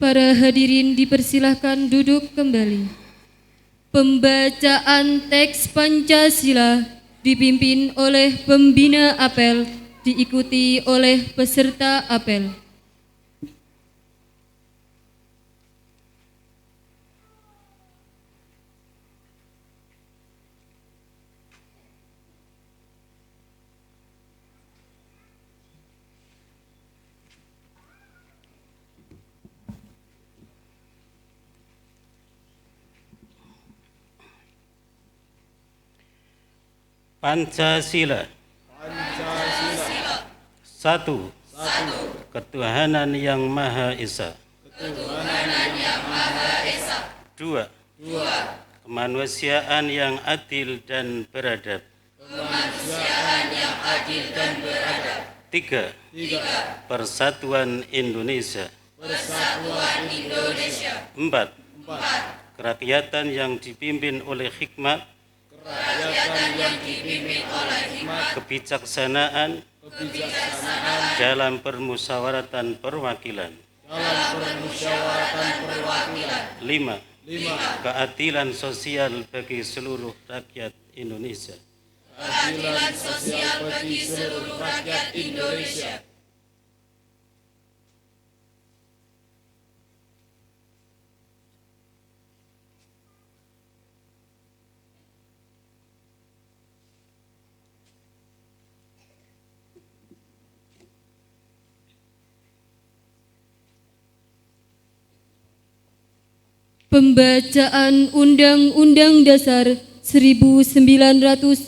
Para hadirin dipersilahkan duduk kembali. Pembacaan teks Pancasila dipimpin oleh pembina apel, diikuti oleh peserta apel. Pancasila. Satu. Ketuhanan yang Maha Esa. Dua. Kemanusiaan yang adil dan beradab. Tiga. Persatuan Indonesia. Empat. Kerakyatan yang dipimpin oleh hikmat, kebijaksanaan dalam permusyawaratan perwakilan. 5. Keadilan sosial bagi seluruh rakyat Indonesia. Pembacaan Undang-Undang Dasar 1945.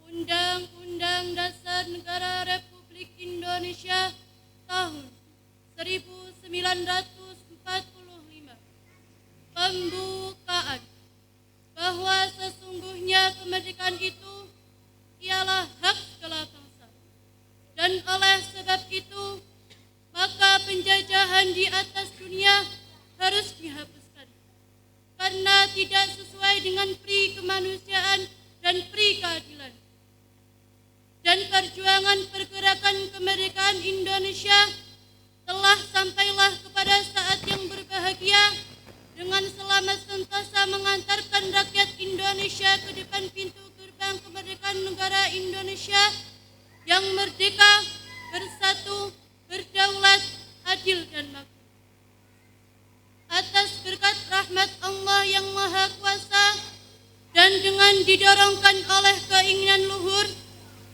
Undang-Undang Dasar Negara Republik Indonesia tahun 1945. Pembukaan. Bahwa sesungguhnya kemerdekaan itu ialah hak segala bangsa. Dan oleh sebab itu, maka penjajahan di atas dunia harus dihapuskan. Karena tidak sesuai dengan pri kemanusiaan dan pri keadilan. Dan perjuangan pergerakan kemerdekaan Indonesia telah sampailah kepada saat yang berbahagia dengan selamat sentosa mengantarkan rakyat Indonesia ke depan pintu gerbang kemerdekaan negara Indonesia yang merdeka, bersatu, berdaulat, adil dan makmur. Atas berkat rahmat Allah yang Maha Kuasa dan dengan didorongkan oleh keinginan luhur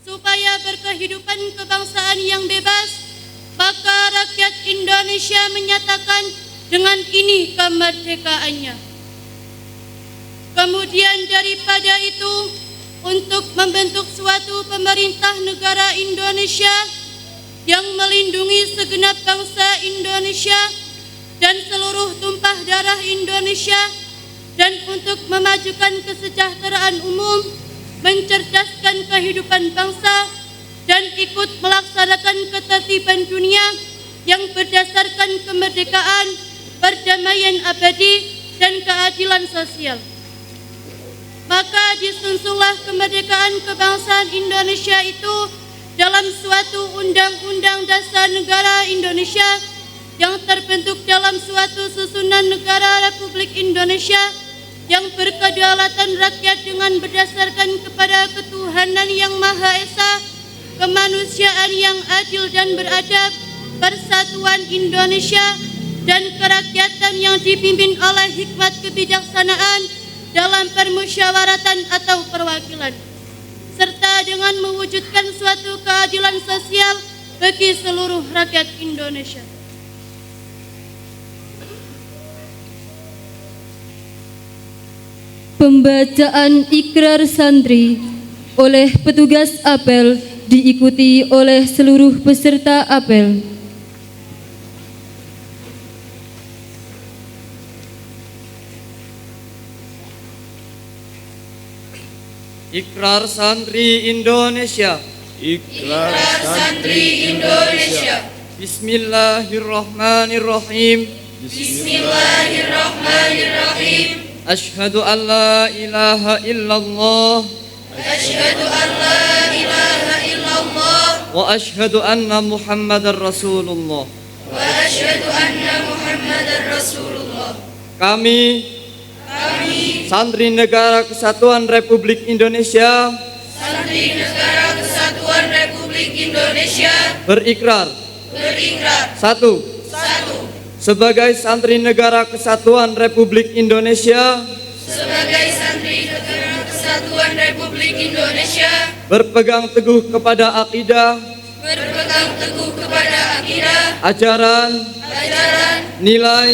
supaya berkehidupan kebangsaan yang bebas, maka rakyat Indonesia menyatakan dengan ini kemerdekaannya. Kemudian daripada itu, untuk membentuk suatu pemerintah negara Indonesia yang melindungi segenap bangsa Indonesia dan seluruh tumpah darah Indonesia, dan untuk memajukan kesejahteraan umum, mencerdaskan kehidupan bangsa, dan ikut melaksanakan ketertiban dunia yang berdasarkan kemerdekaan, perdamaian abadi, dan keadilan sosial. Maka disusunlah kemerdekaan kebangsaan Indonesia itu dalam suatu Undang-Undang Dasar Negara Indonesia yang terbentuk dalam suatu susunan negara Republik Indonesia yang berkedaulatan rakyat dengan berdasarkan kepada ketuhanan yang Maha Esa, kemanusiaan yang adil dan beradab, persatuan Indonesia, dan kerakyatan yang dipimpin oleh hikmat kebijaksanaan dalam permusyawaratan atau perwakilan, serta dengan mewujudkan suatu keadilan sosial bagi seluruh rakyat Indonesia. Pembacaan ikrar santri oleh petugas apel diikuti oleh seluruh peserta apel. Ikrar Santri Indonesia. Ikrar Santri Indonesia. Bismillahirrahmanirrahim. Bismillahirrahmanirrahim. Asyhadu an la ilaha illallah. Asyhadu an la ilaha illallah. Wa asyhadu anna Muhammadar Rasulullah. Wa asyhadu anna Muhammadar Rasulullah. Kami Santri Negara Kesatuan Republik Indonesia Santri Negara Kesatuan Republik Indonesia berikrar. Satu. Sebagai Santri Negara Kesatuan Republik Indonesia Sebagai Santri Negara Kesatuan Republik Indonesia berpegang teguh kepada akidah, berpegang teguh kepada akidah, ajaran, nilai,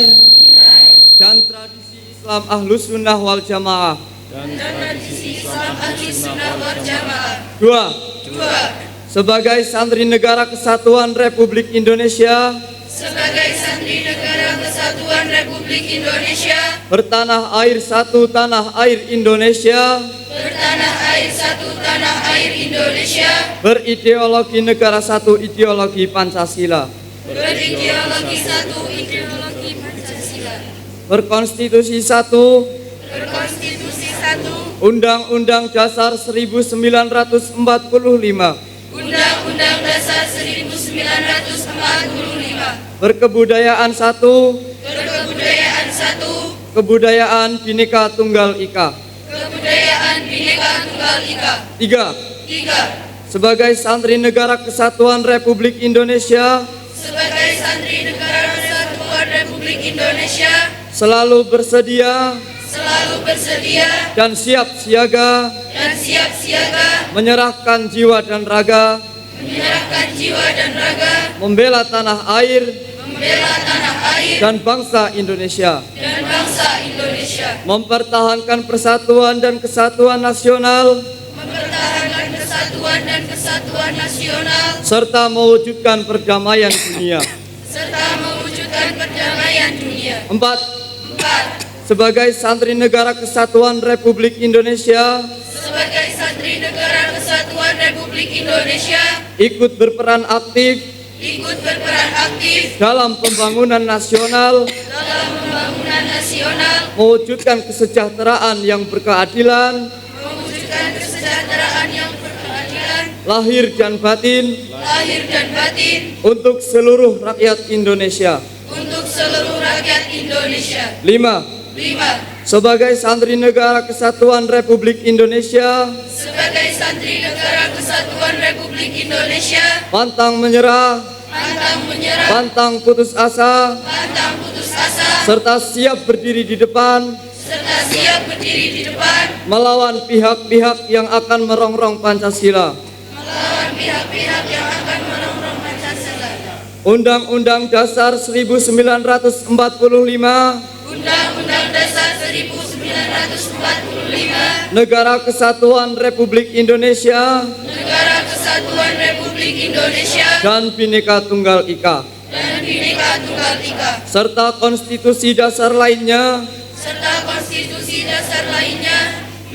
dan tradisi Islam Ahlus Sunnah wal Jamaah. dan tradisi Islam Ahlus Sunnah wal Jamaah. Dua. Dua. Sebagai Santri Negara Kesatuan Republik Indonesia Sebagai Santri Negara Kesatuan Republik Indonesia bertanah air satu tanah air Indonesia, bertanah air satu tanah air Indonesia, berideologi negara satu ideologi Pancasila, berideologi satu ideologi Pancasila, berkonstitusi satu, berkonstitusi satu, Undang-Undang Dasar 1945, Undang-Undang Dasar 1945, berkebudayaan satu, berkebudayaan satu, kebudayaan Bhinneka Tunggal Ika. kebudayaan Bhinneka Tunggal Ika. Tiga. Tiga. Sebagai Santri Negara Kesatuan Republik Indonesia Sebagai Santri Negara Kesatuan Republik Indonesia selalu bersedia dan siap siaga menyerahkan jiwa dan raga membela tanah air dan bangsa Indonesia, mempertahankan persatuan dan kesatuan nasional serta mewujudkan perdamaian dunia. Empat. Sebagai Santri Negara Kesatuan Republik Indonesia ikut berperan aktif dalam pembangunan nasional, mewujudkan kesejahteraan yang berkeadilan, lahir dan batin untuk seluruh rakyat Indonesia. Lima. Sebagai Santri Negara Kesatuan Republik Indonesia pantang menyerah, pantang putus asa, serta siap berdiri di depan melawan pihak-pihak yang akan merongrong Pancasila. Undang-Undang Dasar 1945, Negara Kesatuan Republik Indonesia, dan Bhinneka Tunggal Ika, serta konstitusi dasar lainnya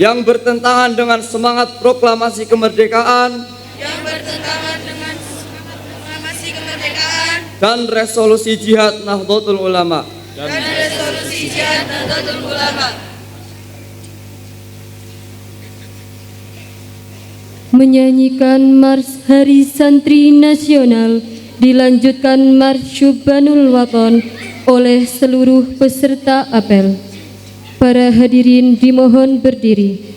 yang bertentangan dengan semangat proklamasi kemerdekaan dan resolusi jihad Nahdlatul Ulama. Menyanyikan Mars Hari Santri Nasional, dilanjutkan Mars Syubhanul Waton oleh seluruh peserta apel. Para hadirin dimohon berdiri.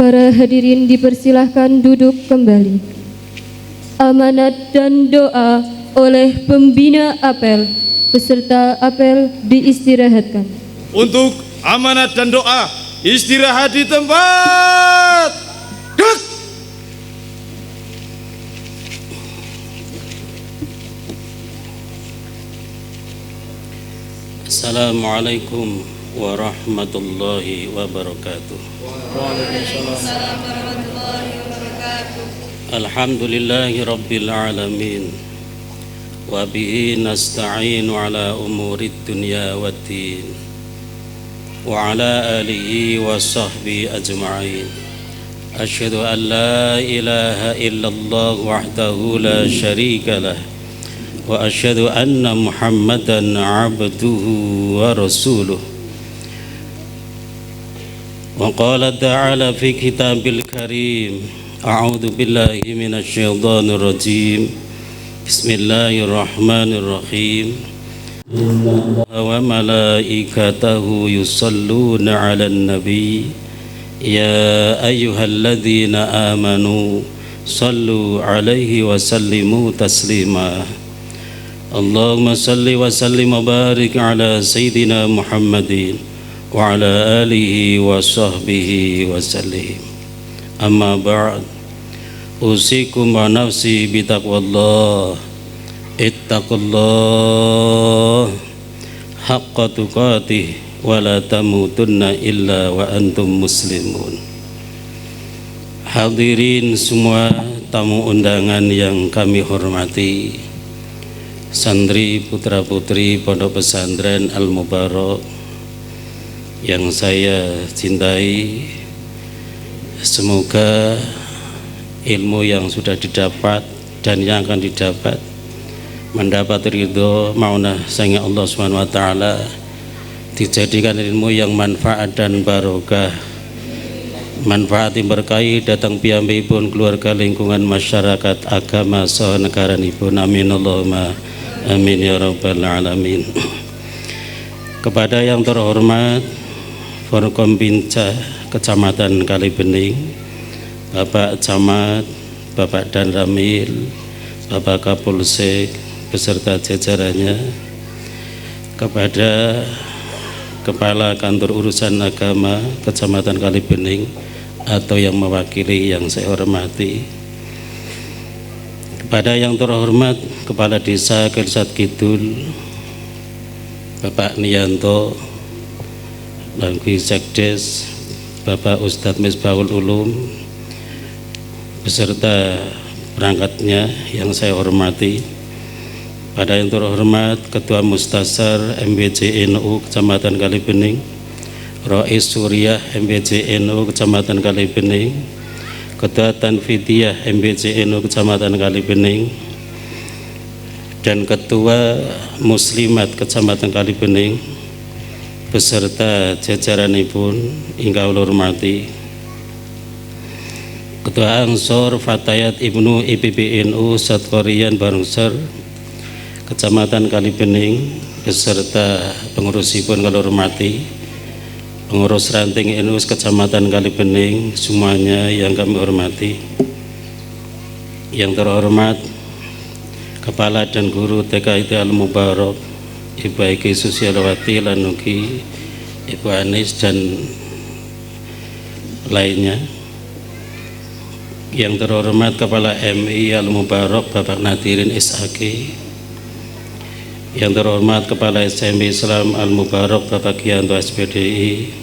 Para hadirin dipersilahkan duduk kembali. Amanat dan doa oleh pembina apel. Peserta apel diistirahatkan. Untuk amanat dan doa, istirahat di tempat. Dek. Assalamualaikum warahmatullahi wabarakatuh. Alhamdulillahi rabbil alamin. Wa bihi nasta'inu ala umurid dunya waddin. Wa ala alihi wa sahbihi ajma'in. Asyhadu an la ilaha illallah wahdahu la syarika lah. Wa asyhadu anna Muhammadan abduhu wa rasuluh. Wa qala ta'ala fi kitabil karim. A'udzu billahi minasyaitonir rajim. Bismillahirrahmanirrahim. Wa malaikatahu yusalluna 'alan nabi. Ya ayyuhalladzina amanu sallu 'alaihi wa sallimu taslima. Allahumma salli wa sallim wa barik 'ala sayyidina Muhammadin wa 'ala alihi wa sahbihi wa sallim. Amma ba'd, usikum wa nafsi bitaqwallah. Ittaqullah haqqa tuqatih wa la tamutunna illa wa antum muslimun. Hadirin semua tamu undangan yang kami hormati, santri putra putri Pondok Pesantren Al Mubarak yang saya cintai, semoga ilmu yang sudah didapat dan yang akan didapat mendapat ridho maunah sayang Allah Subhanahu wa taala, dijadikan ilmu yang manfaat dan barokah, manfaat yang berkahi datang piyambakipun keluarga, lingkungan, masyarakat, agama saha negaranipun. Amin Allahumma amin ya rabbal alamin. Kepada yang terhormat Forkompinca Kecamatan Kalibening, Bapak Camat, Bapak Dan Ramil, Bapak Kapolsek beserta jajarannya, kepada Kepala Kantor Urusan Agama Kecamatan Kalibening atau yang mewakili yang saya hormati, kepada yang terhormat Kepala Desa Kelsat Kidul Bapak Nianto, Langgi Sekdes Bapak Ustadz Misbahul Ulum beserta perangkatnya yang saya hormati, pada yang terhormat Ketua Mustasar MBC NU Kecamatan Kalibening, Rais Suriah MBC NU Kecamatan Kalibening, Ketua Tanfidiyah MBC NU Kecamatan Kalibening, dan Ketua Muslimat Kecamatan Kalibening beserta jajaranipun ingkang kula hormati, Ketua Ansor Fatayat Ibnu IPPNU Satkorian Barongsar Kecamatan Kalibening beserta pengurusipun kula hormati, pengurus ranting NU Kecamatan Kalibening semuanya yang kami hormati. Yang terhormat Kepala dan Guru TK Al Mubarak Ibu Aiki Susialawati lan ugi Ibu Anis dan lainnya. Yang terhormat Kepala MI Al Mubarak Bapak Nadirin SAG. Yang terhormat Kepala SMI Islam Al Mubarak Bapak Gianto SPDI.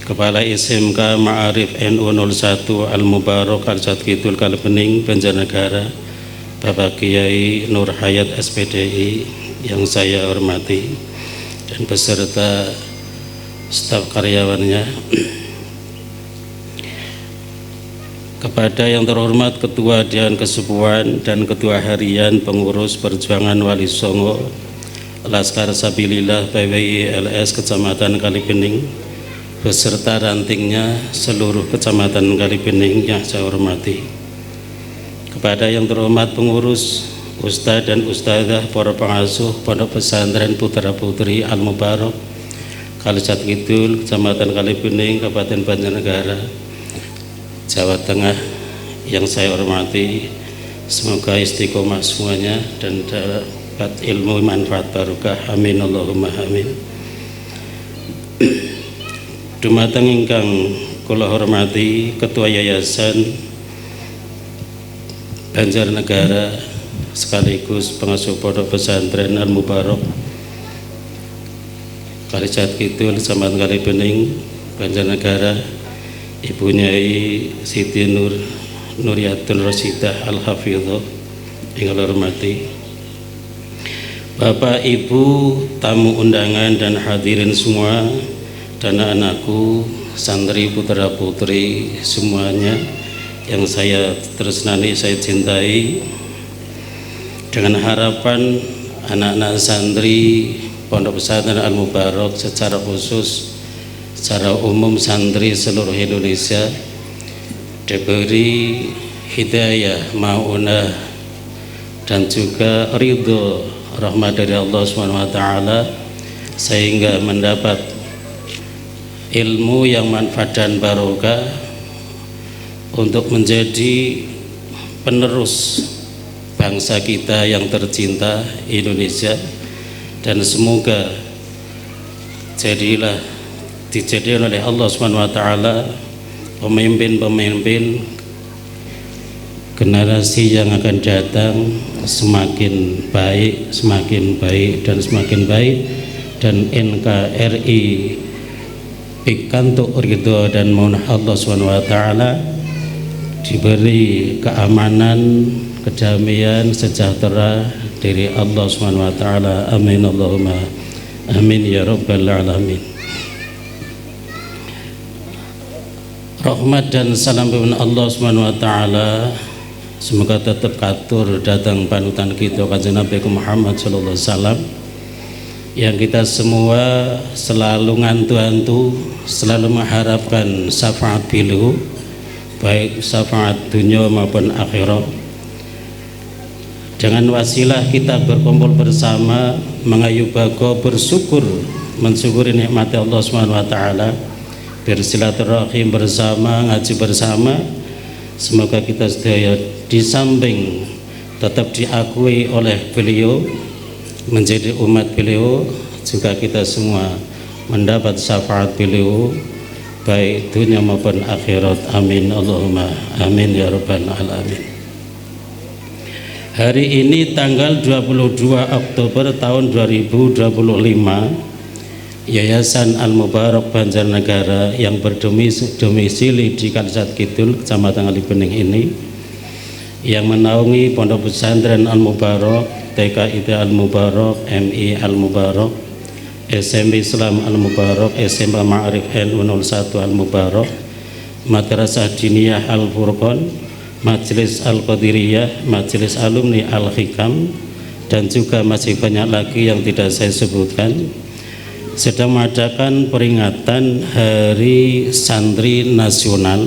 Kepala SMK Ma'arif NU 01 Al Mubarak Kelsat Kidul Kalibening Banjarnegara Bapak Kiai Nur Hayat SPDI yang saya hormati, dan beserta staf karyawannya. Kepada yang terhormat Ketua Dewan Kesepuan dan Ketua Harian Pengurus Perjuangan Wali Songo Laskar Sabilillah PWI LS Kecamatan Kalibening beserta rantingnya seluruh Kecamatan Kalibening yang saya hormati. Kepada yang terhormat pengurus, Ustadz dan Ustadzah, para pengasuh Pondok Pesantren Putra Putri Al Mubarak Kalisat Kidul, Kecamatan Kalibening, Kabupaten Banjarnegara, Jawa Tengah yang saya hormati, semoga istiqomah semuanya dan dapat ilmu manfaat barokah. Amin Allahumma amin. Dumateng ingkang kula hormati Ketua Yayasan Banjarnegara sekaligus pengasuh Pondok Pesantren Al Mubarak Kalisat Kidul, Kecamatan Kalibening, Banjarnegara, Ibu Nyai Siti Nuriyatul Rasidah Al-Hafidhah yang kula hormati, Bapak Ibu tamu undangan dan hadirin semua, dan anakku, santri putra putri semuanya yang saya tresnani, saya cintai, dengan harapan anak-anak santri Pondok Pesantren Al Mubarak secara khusus, secara umum santri seluruh Indonesia diberi hidayah, maunah dan juga ridho rahmat dari Allah SWT, sehingga mendapat ilmu yang manfaat dan barokah untuk menjadi penerus bangsa kita yang tercinta Indonesia. Dan semoga dijadikan oleh Allah SWT pemimpin-pemimpin generasi yang akan datang semakin baik dan semakin baik, dan NKRI pikantuk ridho dan maunah Allah SWT, diberi keamanan, kedamaian, sejahtera dari Allah SWT. Amin Allahumma amin ya rabbal alamin. Rahmat dan salam pun Allah SWT semoga tetap katur datang panutan kita Kanjeng Nabi Muhammad sallallahu alaihi wasallam, yang kita semua selalu ngantu-antu, selalu mengharapkan syafaat beliau, baik syafaat dunia maupun akhirat. Dengan wasilah kita berkumpul bersama, mengayubago, bersyukur, mensyukuri nikmat Allah SWT, bersilaturahim bersama, ngaji bersama. Semoga kita sedaya di samping tetap diakui oleh beliau, menjadi umat beliau, juga kita semua mendapat syafaat beliau baik dunia maupun akhirat. Amin Allahumma amin ya rabbal alamin. Hari ini tanggal 22 Oktober tahun 2025, Yayasan Al Mubarak Banjarnegara yang berdomisili di Kalisat Kidul, Kecamatan Kalibening ini, yang menaungi Pondok Pesantren Al Mubarak, TKIT Al Mubarak, MI Al Mubarak, SMP Islam Al Mubarak, SMA Ma'arif NU 01 Al Mubarak, Madrasah Diniyah Al Furqan, Majelis Al-Qadiriyah, Majelis Alumni Al-Hikam, dan juga masih banyak lagi yang tidak saya sebutkan, sedang mengadakan peringatan Hari Santri Nasional,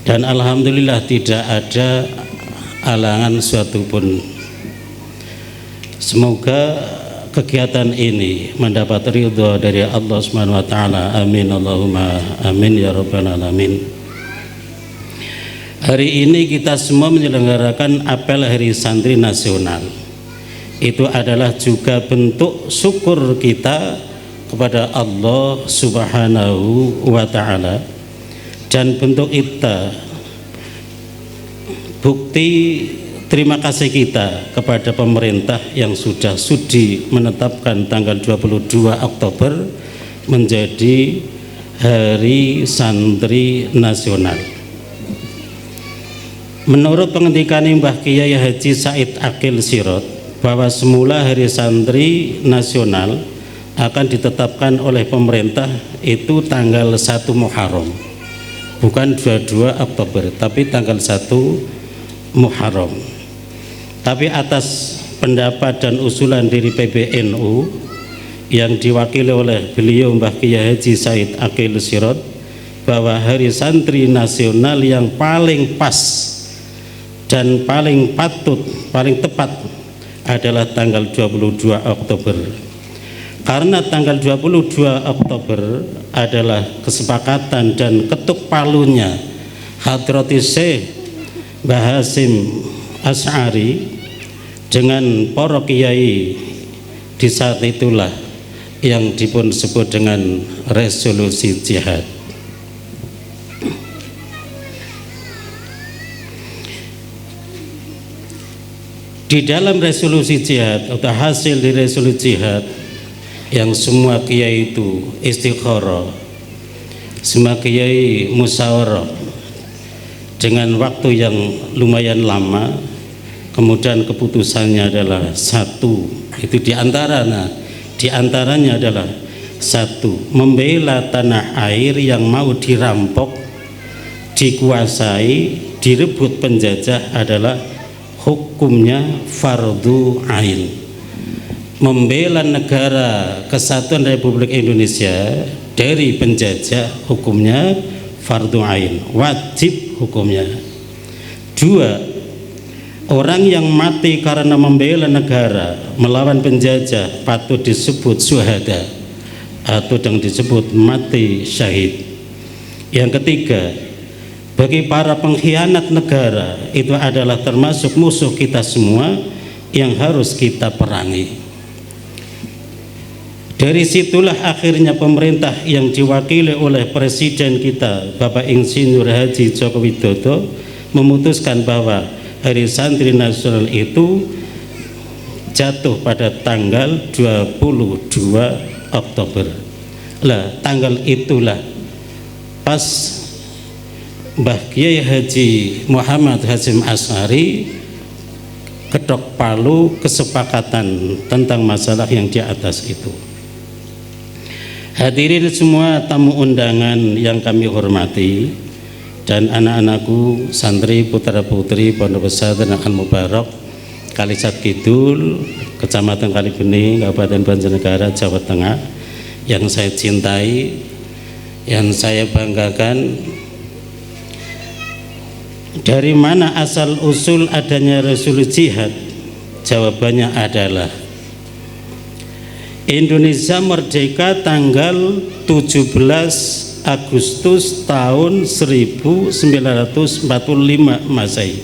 dan alhamdulillah tidak ada halangan suatu pun. Semoga kegiatan ini mendapat ridho dari Allah SWT. Amin Allahumma amin ya rabbal alamin. Hari ini kita semua menyelenggarakan apel Hari Santri Nasional. Itu adalah juga bentuk syukur kita kepada Allah Subhanahu wa Ta'ala, dan bentuk kita bukti terima kasih kita kepada pemerintah yang sudah sudi menetapkan tanggal 22 Oktober menjadi Hari Santri Nasional. Menurut pengendikan Mbah Kiai Haji Said Akil Sirot, bahwa semula Hari Santri Nasional akan ditetapkan oleh pemerintah itu tanggal 1 Muharram, bukan 22 Oktober, tapi tanggal 1 Muharram. Tapi atas pendapat dan usulan dari PBNU yang diwakili oleh beliau Mbah Kiai Haji Said Akil Sirot, bahwa Hari Santri Nasional yang paling pas dan paling patut, paling tepat adalah tanggal 22 Oktober. Karena tanggal 22 Oktober adalah kesepakatan dan ketuk palunya Hadratus Syekh Mbah Hasyim Asy'ari dengan para kiai, di saat itulah yang dipun sebut dengan resolusi jihad. Di dalam resolusi jihad atau hasil dari resolusi jihad yang semua kiai itu istikharah, semua kiai musyawarah dengan waktu yang lumayan lama, kemudian keputusannya adalah satu, itu diantaranya adalah satu, membela tanah air yang mau dirampok, dikuasai, direbut penjajah adalah hukumnya fardhu ain. Membela negara kesatuan Republik Indonesia dari penjajah hukumnya fardhu ain, wajib hukumnya. Dua, orang yang mati karena membela negara melawan penjajah patut disebut syuhada atau yang disebut mati syahid. Yang ketiga, bagi para pengkhianat negara itu adalah termasuk musuh kita semua yang harus kita perangi. Dari situlah akhirnya pemerintah yang diwakili oleh Presiden kita Bapak Insinyur Haji Joko Widodo memutuskan bahwa Hari Santri Nasional itu jatuh pada tanggal 22 Oktober. Lah, tanggal itulah pas Mbah Kiai Haji Muhammad Hasyim Asy'ari ketok palu kesepakatan tentang masalah yang di atas itu. Hadirin semua tamu undangan yang kami hormati dan anak-anakku, santri putra putri Pondok Pesantren Al Mubarak Kalisat Kidul, Kecamatan Kalibening, Kabupaten Banjarnegara, Jawa Tengah, yang saya cintai, yang saya banggakan. Dari mana asal usul adanya resolusi jihad? Jawabannya adalah Indonesia merdeka tanggal 17 Agustus tahun 1945 Masehi.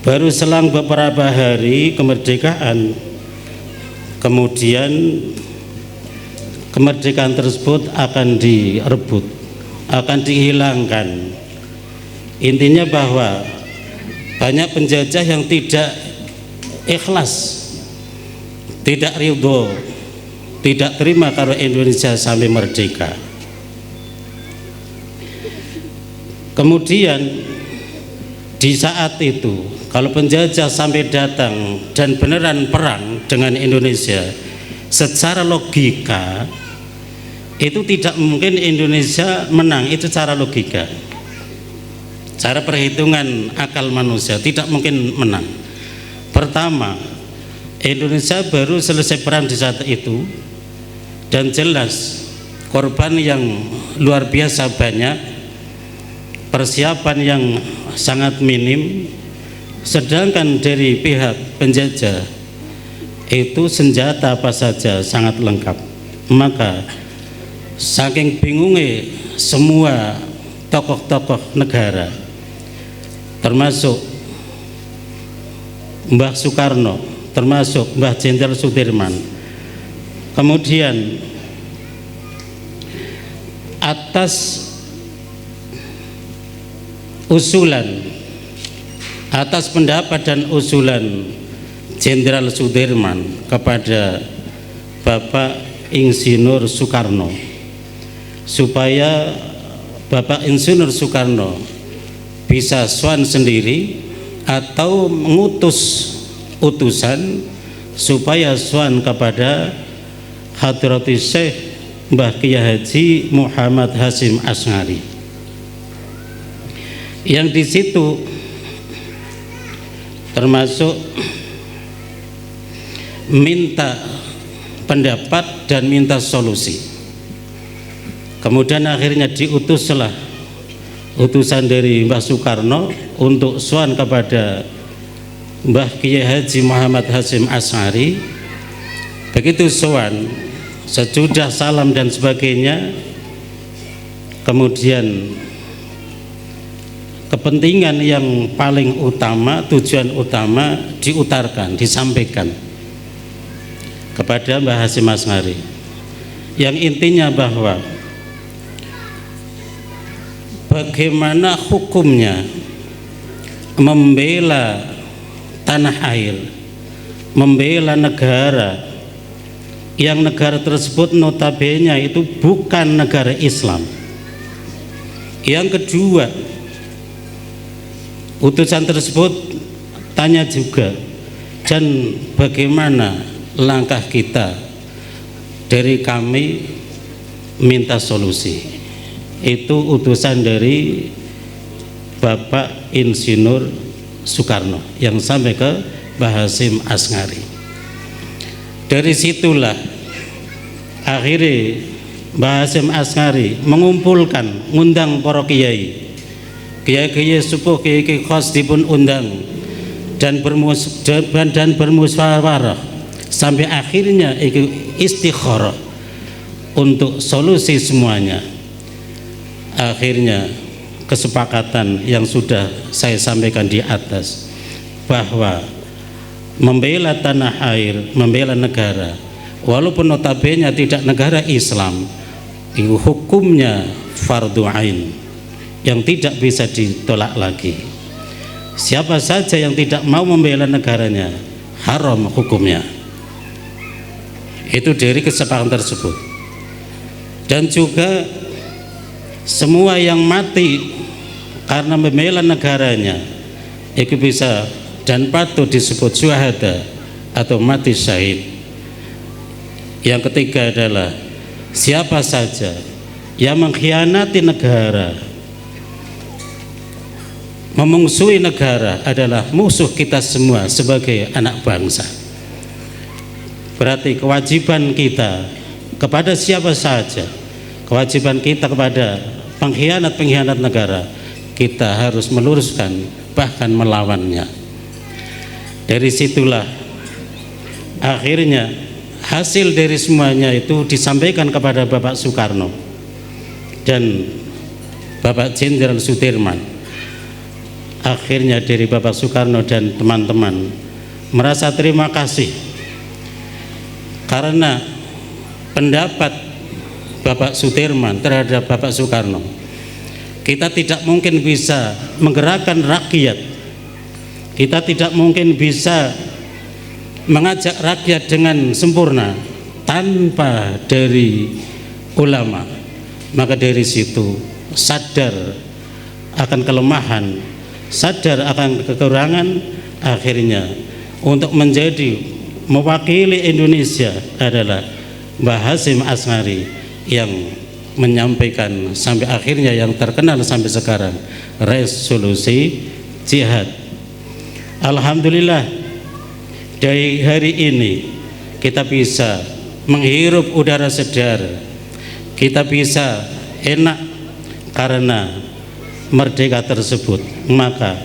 Baru selang beberapa hari kemerdekaan, kemudian kemerdekaan tersebut akan direbut, akan dihilangkan. Intinya bahwa banyak penjajah yang tidak ikhlas, tidak ridho, tidak terima kalau Indonesia sampai merdeka. Kemudian di saat itu kalau penjajah sampai datang dan beneran perang dengan Indonesia, secara logika itu tidak mungkin Indonesia menang, itu secara logika. Cara perhitungan akal manusia tidak mungkin menang. Pertama, Indonesia baru selesai perang di saat itu dan jelas korban yang luar biasa banyak, persiapan yang sangat minim, sedangkan dari pihak penjajah itu senjata apa saja sangat lengkap. Maka saking bingungnya semua tokoh-tokoh negara, termasuk Mbah Soekarno, termasuk Mbah Jenderal Sudirman, kemudian atas usulan, atas pendapat dan usulan Jenderal Sudirman kepada Bapak Insinyur Soekarno, supaya Bapak Insinyur Soekarno bisa swan sendiri atau mengutus utusan supaya swan kepada Hadratus Syekh Mbah Kiai Haji Muhammad Hasyim Asy'ari, yang di situ termasuk minta pendapat dan minta solusi. Kemudian akhirnya diutuslah utusan dari Mbah Soekarno untuk swan kepada Mbah Kiai Haji Muhammad Hasyim Asy'ari Begitu sowan, sesudah salam dan sebagainya, kemudian kepentingan yang paling utama, tujuan utama diutarakan, disampaikan kepada Mbah Hasyim Asngari, yang intinya bahwa bagaimana hukumnya membela tanah air, membela negara yang negara tersebut notabene itu bukan negara Islam. Yang kedua, utusan tersebut tanya juga, dan bagaimana langkah kita dari kami minta solusi. Itu utusan dari Bapak Insinyur Soekarno yang sampai ke Mbah Hasyim Asngari. Dari situlah akhirnya Mbah Hasyim Asngari mengumpulkan, ngundang para kiai, kiai sepuh, kiai khos dipun undang dan bermusyawarah sampai akhirnya istikharah untuk solusi semuanya. Akhirnya kesepakatan yang sudah saya sampaikan di atas, bahwa membela tanah air, membela negara, walaupun notabene tidak negara Islam, itu hukumnya fardu ain yang tidak bisa ditolak lagi. Siapa saja yang tidak mau membela negaranya, haram hukumnya. Itu dari kesepakatan tersebut. Dan juga semua yang mati karena membela negaranya itu bisa dan patut disebut syuhada atau mati syahid. Yang ketiga adalah siapa saja yang mengkhianati negara, memungsuhi negara, adalah musuh kita semua sebagai anak bangsa. Berarti kewajiban kita kepada siapa saja, kewajiban kita kepada pengkhianat-pengkhianat negara, kita harus meluruskan, bahkan melawannya. Dari situlah akhirnya hasil dari semuanya itu disampaikan kepada Bapak Soekarno dan Bapak Jenderal Sudirman. Akhirnya dari Bapak Soekarno dan teman-teman merasa terima kasih karena pendapat Bapak Sudirman terhadap Bapak Soekarno. Kita tidak mungkin bisa menggerakkan rakyat, kita tidak mungkin bisa mengajak rakyat dengan sempurna tanpa dari ulama. Maka dari situ sadar akan kelemahan, sadar akan kekurangan, akhirnya untuk menjadi mewakili Indonesia adalah Mbah Hasyim Asngari yang menyampaikan sampai akhirnya yang terkenal sampai sekarang, resolusi jihad. Alhamdulillah dari hari ini kita bisa menghirup udara segar, kita bisa enak karena merdeka tersebut. Maka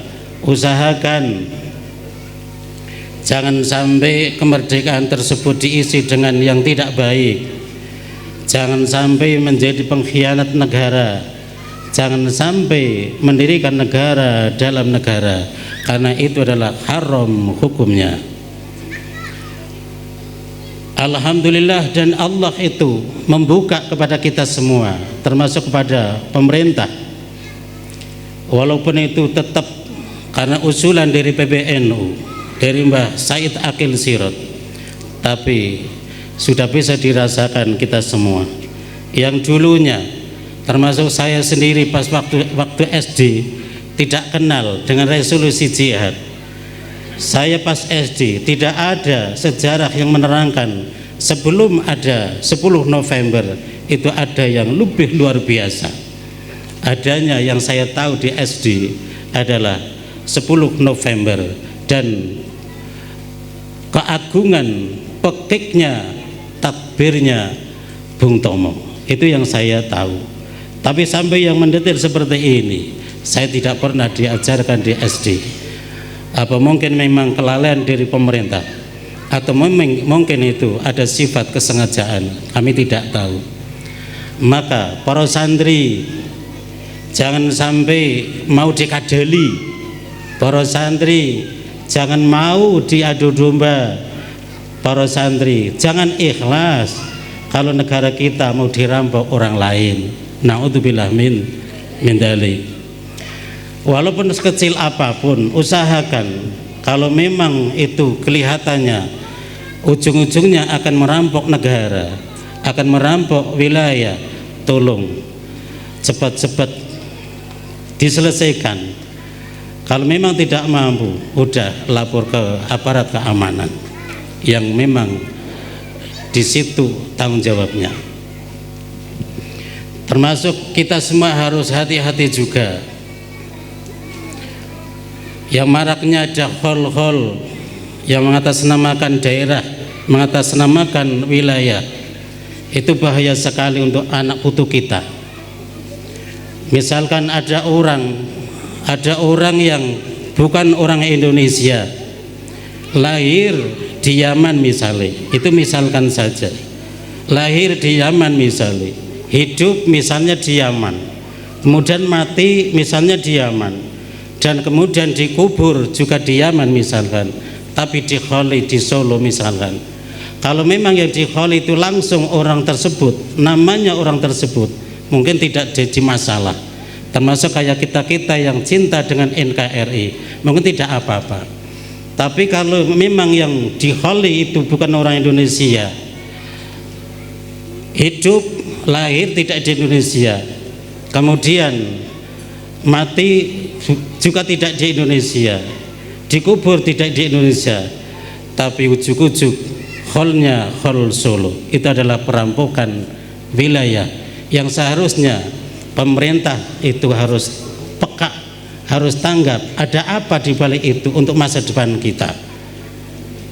usahakan jangan sampai kemerdekaan tersebut diisi dengan yang tidak baik. Jangan sampai menjadi pengkhianat negara, jangan sampai mendirikan negara dalam negara, karena itu adalah haram hukumnya. Alhamdulillah, dan Allah itu membuka kepada kita semua, termasuk kepada pemerintah, walaupun itu tetap karena usulan dari PBNU, dari Mbah Said Akil Sirot, tapi sudah bisa dirasakan kita semua yang dulunya termasuk saya sendiri pas waktu SD tidak kenal dengan resolusi jihad. Saya pas SD tidak ada sejarah yang menerangkan sebelum ada 10 November itu ada yang lebih luar biasa. Adanya yang saya tahu di SD adalah 10 November dan keagungan pekiknya, takbirnya Bung Tomo. Itu yang saya tahu. Tapi sampai yang mendetail seperti ini saya tidak pernah diajarkan di SD. Apa mungkin memang kelalaian dari pemerintah? atau mungkin itu ada sifat kesengajaan, kami tidak tahu. Maka para santri jangan sampai mau dikadali, para santri jangan mau diadu domba, para santri jangan ikhlas kalau negara kita mau dirampok orang lain. Naudzubillah min dzalik. Walaupun sekecil apapun, usahakan kalau memang itu kelihatannya ujung-ujungnya akan merampok negara, akan merampok wilayah, tolong cepat-cepat diselesaikan. Kalau memang tidak mampu, udah lapor ke aparat keamanan yang memang di situ tanggung jawabnya. Termasuk kita semua harus hati-hati juga. Yang maraknya ada hol-hol yang mengatasnamakan daerah, mengatasnamakan wilayah. Itu bahaya sekali untuk anak putu kita. Misalkan ada orang yang bukan orang Indonesia, lahir di Yaman misalnya, itu misalkan saja, lahir di Yaman misalnya, hidup misalnya di Yaman, kemudian mati misalnya di Yaman, dan kemudian dikubur juga di Yaman misalkan, tapi di Kholi di Solo misalkan. Kalau memang yang di Kholi itu langsung orang tersebut, namanya orang tersebut, mungkin tidak jadi masalah. Termasuk kayak kita yang cinta dengan NKRI, mungkin tidak apa-apa. Tapi kalau memang yang di Kholi itu bukan orang Indonesia, hidup lahir tidak di Indonesia, kemudian mati juga tidak di Indonesia, dikubur tidak di Indonesia, tapi ujuk-ujuk Kholnya Khol Solo, itu adalah perampokan wilayah yang seharusnya pemerintah itu harus peka, harus tanggap ada apa di balik itu untuk masa depan kita.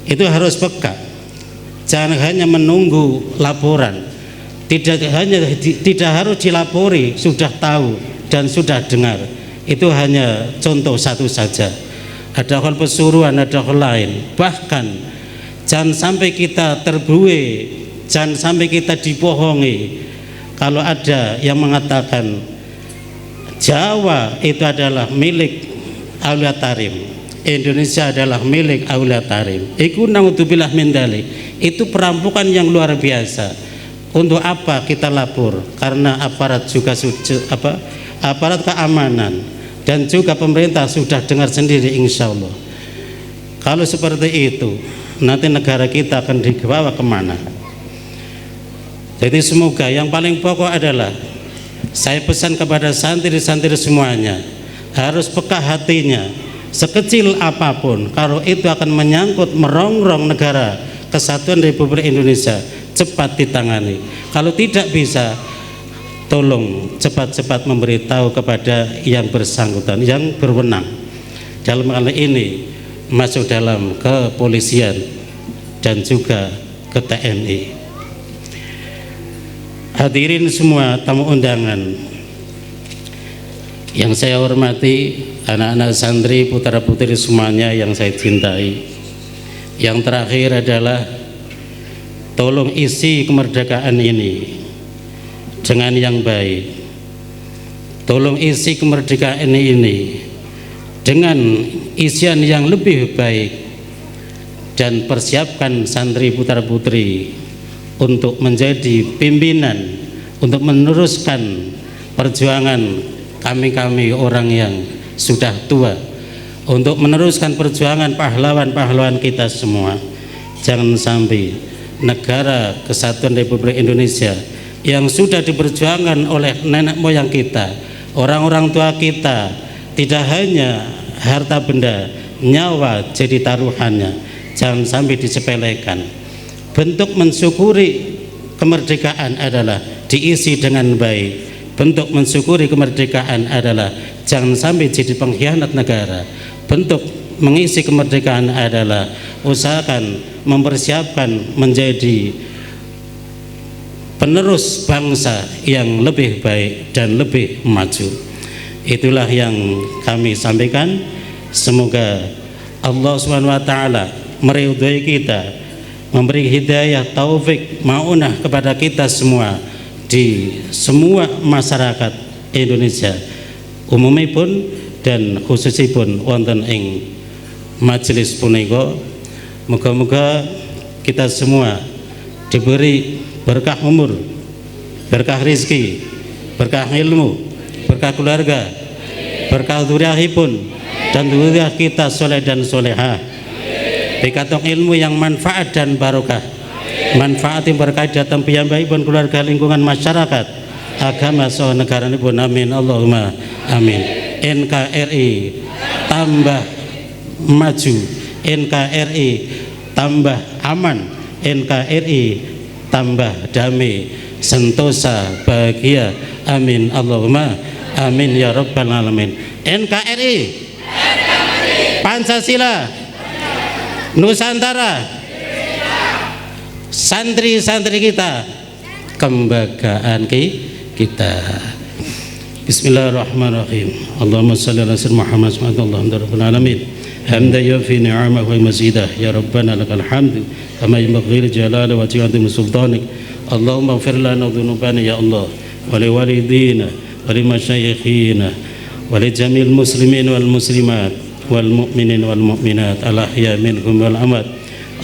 Itu harus peka, jangan hanya menunggu laporan. Tidak harus dilapori, sudah tahu dan sudah dengar. Itu hanya contoh satu saja. Ada hal pesuruhan, ada hal lain. Bahkan jangan sampai kita terbuai, jangan sampai kita dibohongi. Kalau ada yang mengatakan Jawa itu adalah milik Aulia Tarim, Indonesia adalah milik Aulia Tarim, iku naudzubillah min dzalik. Itu perampokan yang luar biasa. Untuk apa kita lapor? Karena aparat juga aparat keamanan dan juga pemerintah sudah dengar sendiri, insya Allah. Kalau seperti itu, nanti negara kita akan dibawa kemana? Jadi semoga yang paling pokok adalah saya pesan kepada santri-santri semuanya, harus peka hatinya, sekecil apapun, kalau itu akan menyangkut merongrong negara kesatuan Republik Indonesia, cepat ditangani. Kalau tidak bisa, tolong cepat-cepat memberitahu kepada yang bersangkutan, yang berwenang. Dalam hal ini masuk dalam kepolisian dan juga ke TNI. Hadirin semua tamu undangan yang saya hormati, anak-anak santri, putra-putri semuanya yang saya cintai. Yang terakhir adalah tolong isi kemerdekaan ini dengan yang baik. Tolong isi kemerdekaan ini dengan isian yang lebih baik, dan persiapkan santri putra-putri untuk menjadi pimpinan, untuk meneruskan perjuangan kami-kami orang yang sudah tua, untuk meneruskan perjuangan pahlawan-pahlawan kita semua. Jangan sampai negara kesatuan Republik Indonesia yang sudah diperjuangkan oleh nenek moyang kita, orang-orang tua kita, tidak hanya harta benda, nyawa jadi taruhannya, jangan sampai disepelekan. Bentuk mensyukuri kemerdekaan adalah diisi dengan baik. Bentuk mensyukuri kemerdekaan adalah jangan sampai jadi pengkhianat negara. Bentuk mengisi kemerdekaan adalah usahakan mempersiapkan menjadi penerus bangsa yang lebih baik dan lebih maju. Itulah yang kami sampaikan. Semoga Allah SWT meridhai kita memberi hidayah, taufik, maunah kepada kita semua di semua masyarakat Indonesia umumipun dan khususipun wonten ing majelis punika. Moga-moga kita semua diberi berkah umur, berkah rezeki, berkah ilmu, berkah keluarga, berkah dzurriyyahipun, dan dzurriyyah kita soleh dan solehah. Bikatong ilmu yang manfaat dan barokah, manfaat yang berkait datang piyambakipun keluarga, lingkungan masyarakat, agama saha negaranipun. Amin Allahumma amin. NKRI tambah maju, NKRI tambah aman, NKRI tambah damai, sentosa, bahagia. Amin Allahumma amin ya rabbal alamin. NKRI, Pancasila, Nusantara, santri-santri kita, kebanggaan kita. Bismillahirrahmanirrahim. Allahumma shalli ala sayyidina Muhammad sallallahu alaihi hamdan yafi ni'amahu wa mazidah. Ya rabbana lakal hamdu kama yanbaghi li jalali wa ta'zimi sultanik. Allahumma ighfir lana dhunubana ya Allah, wa li walidina wa li masyayikhina wa li jami'il muslimin wal muslimat wal mu'minin wal mu'minat al ahya minhum wal amwat.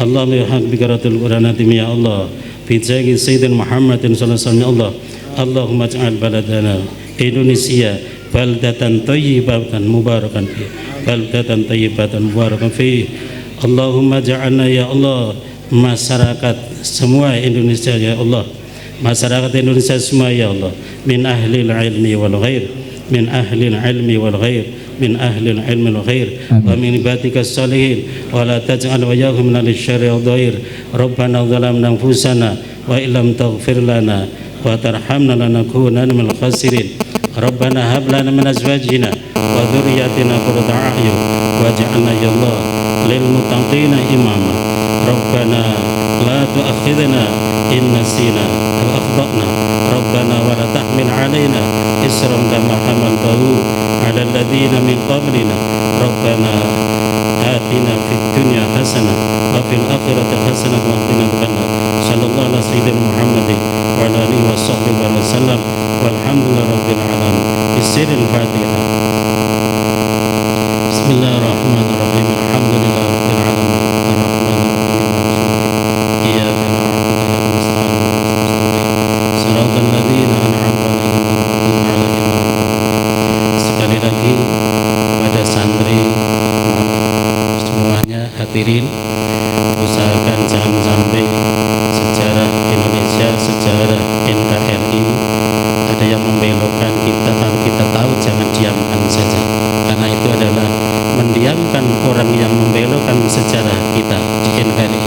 Allahumma haq bi qiratil qur'anatim ya Allah fi jahi sayyidina Muhammadin sallallahu alaihi wasallam ya Allah. Allahumma ij'al baladana Indonesia baldatan thayyibatan mubarakan fi, baldatan thayyibatan mubarakan fi. Allahumma ja'alna ya Allah masyarakat semua Indonesia ya Allah, masyarakat Indonesia semua ya Allah, min ahlil ilmi wal ghair, min ahlil ilmi wal ghair, min ahlil ilmi wal ghair, wa min ibadikas salihin, wa la taj'al wajahum minal syarri wal dhair. Rabbana zalamna anfusana wa illam taghfir lana wa tarhamna lanakunanna minal khasirin. Rabbana hab lana min azwajina wa dhurriyyatina qurrata a'yun waj'alna ya Allah lil muttaqina imama. Rabbana la tu'akhidhna in nasina aw akhtana. Rabbana wa la tahmil 'alaina isran kama hamaltahu 'ala alladhina min qablina. Rabbana atina fid dunya hasanah wa fil akhirati hasanah wa qina adzabannar. Sallallahu ala sayyidina Muhammadin wa ala alihi wa sahbihi wa sallam. Walhamdulillahi rabbil alamin. Bisiril Fatihah. Bismillahirrahmanirrahim. Alhamdulillahi rabbil alamin. Arrahmanirrahim. Iyyaka na'budu wa iyyaka nasta'in. Shiratal ladzina an'amta 'alaihim ghairil maghdubi 'alaihim. Sekali lagi kepada santri semuanya hadirin, usahakan jangan sampai sejarah Indonesia, sejarah NKRI ada yang membelokkan kita. Kalau kita tahu jangan diamkan saja, karena itu adalah mendiamkan orang yang membelokkan sejarah kita di NKRI.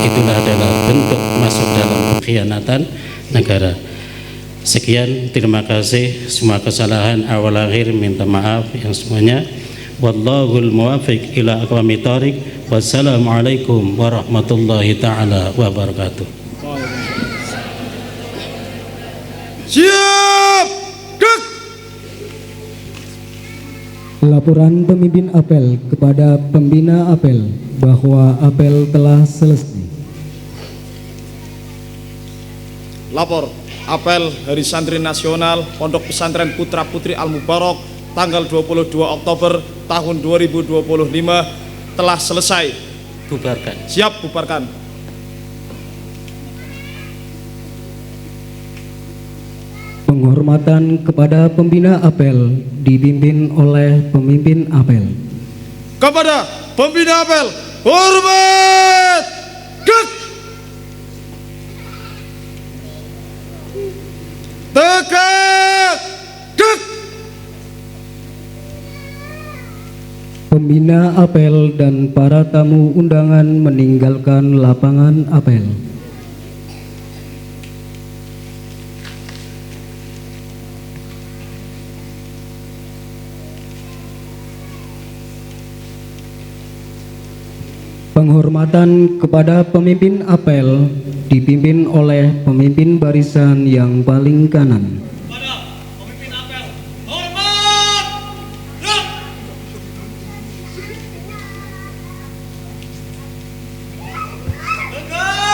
Itulah adalah bentuk masuk dalam pengkhianatan negara. Sekian, terima kasih. Semua kesalahan awal akhir minta maaf yang semuanya. Wallahul muwafiq ila aqwamit thoriq. Wassalamualaikum warahmatullahi taala wabarakatuh. Siap, gerak. Laporan pemimpin apel kepada pembina apel bahwa apel telah selesai. Lapor apel Hari Santri Nasional Pondok Pesantren Putra Putri Al Mubarak tanggal 22 Oktober tahun 2025 telah selesai. Bubarkan. Siap, bubarkan. Penghormatan kepada pembina apel dipimpin oleh pemimpin apel. Kepada pembina apel, hormat, gerak. Tegak, gerak. Pembina apel dan para tamu undangan meninggalkan lapangan apel. Penghormatan kepada pemimpin apel dipimpin oleh pemimpin barisan yang paling kanan. Kepada pemimpin apel, hormat, gerak. Tegak.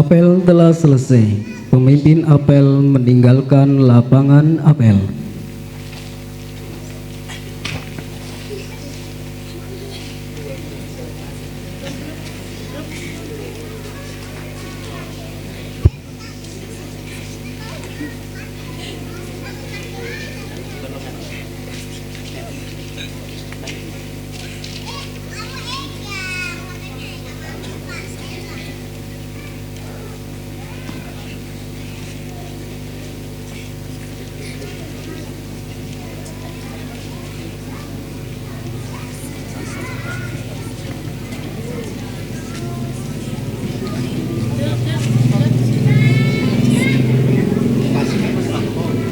Apel telah selesai. Pemimpin apel meninggalkan lapangan apel.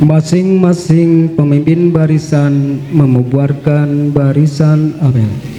Masing-masing pemimpin barisan membubarkan barisan apel.